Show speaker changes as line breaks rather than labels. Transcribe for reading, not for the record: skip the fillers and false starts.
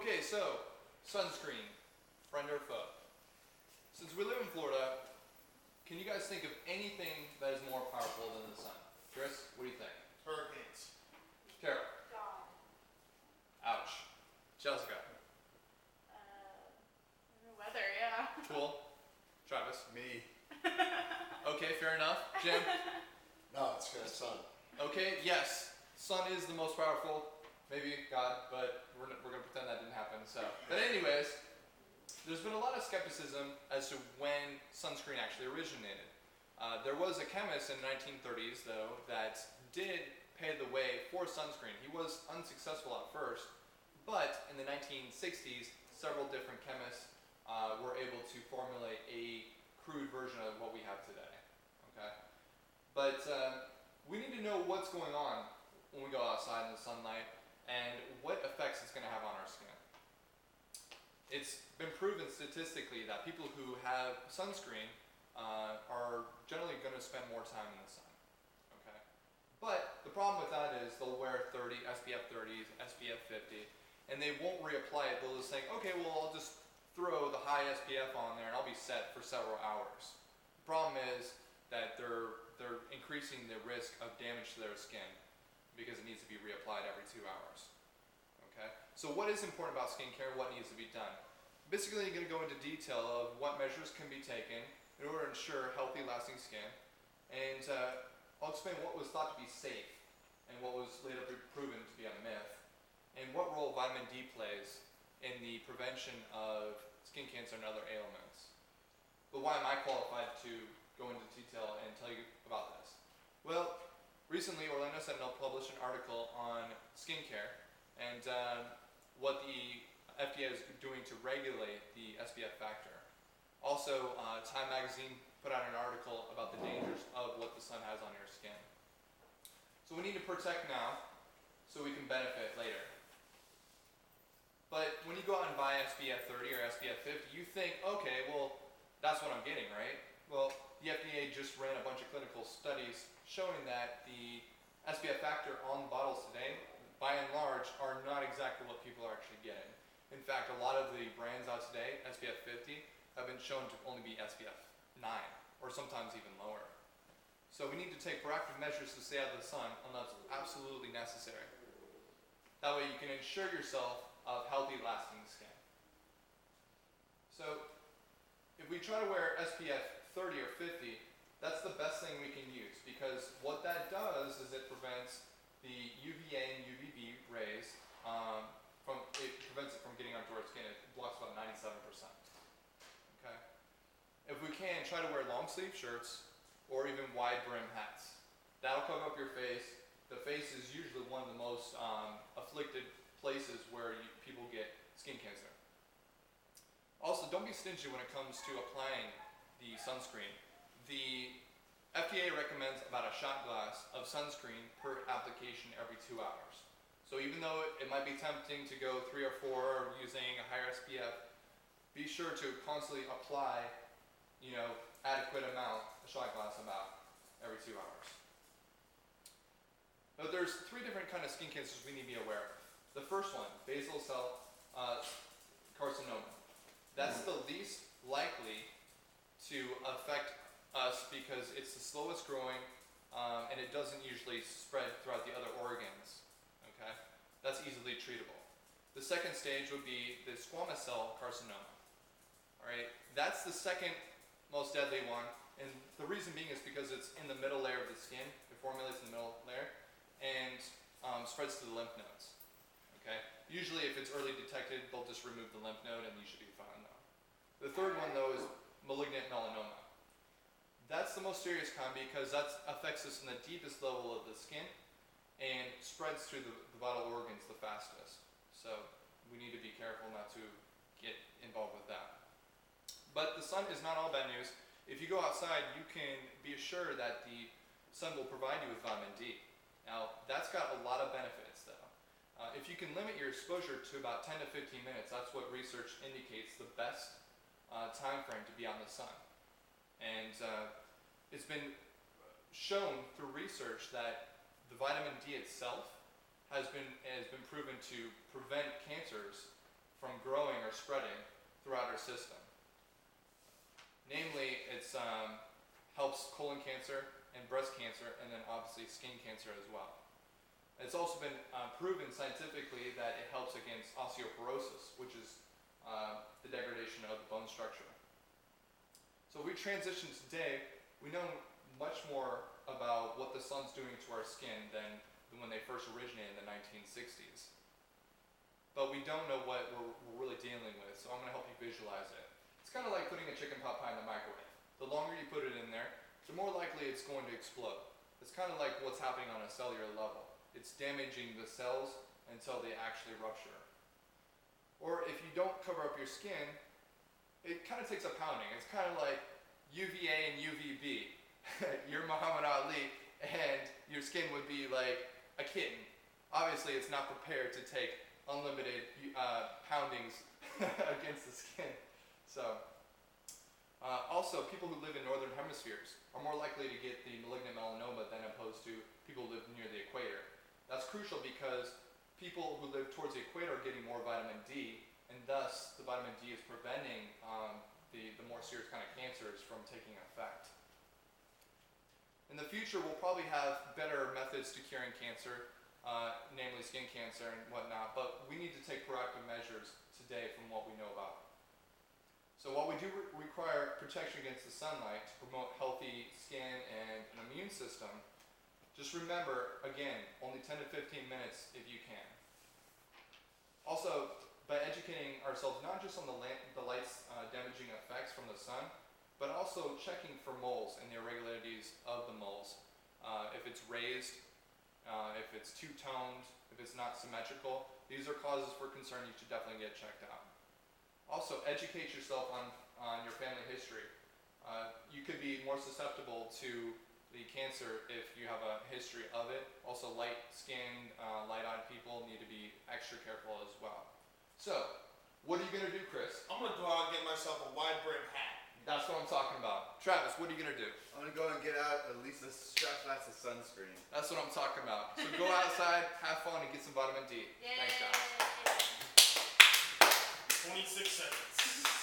Okay, so sunscreen, friend or foe. Since we live in Florida, can you guys think of anything that is more powerful than the sun? Chris, what do you think?
Hurricanes.
Carol?
God.
Ouch. Jessica?
Weather, yeah.
Cool. Travis?
Me.
Okay, fair enough. Jim?
No, it's gonna sun.
Okay, yes. Sun is the most powerful. Maybe God, but we're going to pretend that didn't happen. But anyways, there's been a lot of skepticism as to when sunscreen actually originated. There was a chemist in the 1930s, though, that did pave the way for sunscreen. He was unsuccessful at first, but in the 1960s, several different chemists were able to formulate a crude version of what we have today. Okay, but we need to know what's going on when we go outside in the sunlight and what effects it's going to have on our skin. It's been proven statistically that people who have sunscreen are generally going to spend more time in the sun. Okay, but the problem with that is they'll wear SPF 30s, SPF 50, and they won't reapply it. They'll just think, okay, well, I'll just throw the high SPF on there and I'll be set for several hours. The problem is that they're increasing the risk of damage to their skin because it needs to be reapplied every 2 hours. Okay, so what is important about skincare? What needs to be done? Basically, you're going to go into detail of what measures can be taken in order to ensure healthy, lasting skin, and I'll explain what was thought to be safe and what was later proven to be a myth, and what role vitamin D plays in the prevention of skin cancer and other ailments. But why am I qualified to go into detail and tell you about this? Well, recently Orlando Sentinel published an article on skincare and what the FDA is doing to regulate the SPF factor. Also, Time Magazine put out an article about the dangers of what the sun has on your skin. So we need to protect now so we can benefit later. But when you go out and buy SPF 30 or SPF 50, you think, okay, well, that's what I'm getting, right? Well, the FDA just ran a bunch of clinical studies showing that the SPF factor on bottles today, by and large, are not exactly what people are actually getting. In fact, a lot of the brands out today, SPF 50, have been shown to only be SPF 9, or sometimes even lower. So we need to take proactive measures to stay out of the sun unless absolutely necessary. That way you can ensure yourself of healthy, lasting skin. So if we try to wear SPF 30 or 50, that's the best thing we can use, because what that does is it prevents the UVA and UVB rays it prevents it from getting onto our skin. It blocks about 97%. Okay. If we can, try to wear long sleeve shirts or even wide brim hats. That'll cover up your face. The face is usually one of the most afflicted places where people get skin cancer. Also, don't be stingy when it comes to applying the sunscreen. The FDA recommends about a shot glass of sunscreen per application every 2 hours. So even though it might be tempting to go 3 or 4 using a higher SPF, be sure to constantly apply, adequate amount, a shot glass about every 2 hours. Now there's 3 different kind of skin cancers we need to be aware of. The first one, basal cell carcinoma. That's the least likely to affect us because it's the slowest growing and it doesn't usually spread throughout the other organs. Okay? That's easily treatable. The second stage would be the squamous cell carcinoma. All right? That's the second most deadly one, and the reason being is because it's in the middle layer of the skin. It formulates in the middle layer and spreads to the lymph nodes. Okay? Usually if it's early detected, they'll just remove the lymph node and you should be fine though. The third one though is malignant melanoma. That's the most serious kind because that affects us in the deepest level of the skin and spreads through the vital organs the fastest. So we need to be careful not to get involved with that. But the sun is not all bad news. If you go outside, you can be assured that the sun will provide you with vitamin D. Now, that's got a lot of benefits though. If you can limit your exposure to about 10 to 15 minutes, that's what research indicates the best time frame to be on the sun. And it's been shown through research that the vitamin D itself has been proven to prevent cancers from growing or spreading throughout our system. Namely, it helps colon cancer and breast cancer, and then obviously skin cancer as well. It's also been proven scientifically that it helps against osteoporosis, which is the degradation of the bone structure. So if we transition today, we know much more about what the sun's doing to our skin than when they first originated in the 1960s. But we don't know what we're really dealing with, so I'm going to help you visualize it. It's kind of like putting a chicken pot pie in the microwave. The longer you put it in there, the more likely it's going to explode. It's kind of like what's happening on a cellular level. It's damaging the cells until they actually rupture. Or if you don't cover up your skin, it kind of takes a pounding. It's kind of like UVA and UVB. You're Muhammad Ali, and your skin would be like a kitten. Obviously, it's not prepared to take unlimited poundings against the skin. So, also, people who live in northern hemispheres are more likely to get the malignant melanoma than opposed to people who live near the equator. That's crucial because people who live towards the equator are getting more vitamin D, and thus the vitamin D is preventing the more serious kind of cancers from taking effect. In the future, we'll probably have better methods to curing cancer, namely skin cancer and whatnot, but we need to take proactive measures today from what we know about. So while we do require protection against the sunlight to promote healthy skin and an immune system, just remember, again, only 10 to 15 minutes if you can. Also, by educating ourselves not just on the light's damaging effects from the sun, but also checking for moles and the irregularities of the moles. If it's raised, if it's two-toned, if it's not symmetrical, these are causes for concern you should definitely get checked out. Also, educate yourself on your family history. You could be more susceptible to the cancer if you have a history of it. Also, light-skinned, light-eyed people need to be extra careful as well. So, what are you going to do, Chris?
I'm going to go out and get myself a wide brim hat.
That's what I'm talking about. Travis, what are you going to do?
I'm going to go and get out at least a strap-last of sunscreen.
That's what I'm talking about. So go outside, have fun, and get some vitamin D.
Yay.
Thanks, guys.
26 seconds.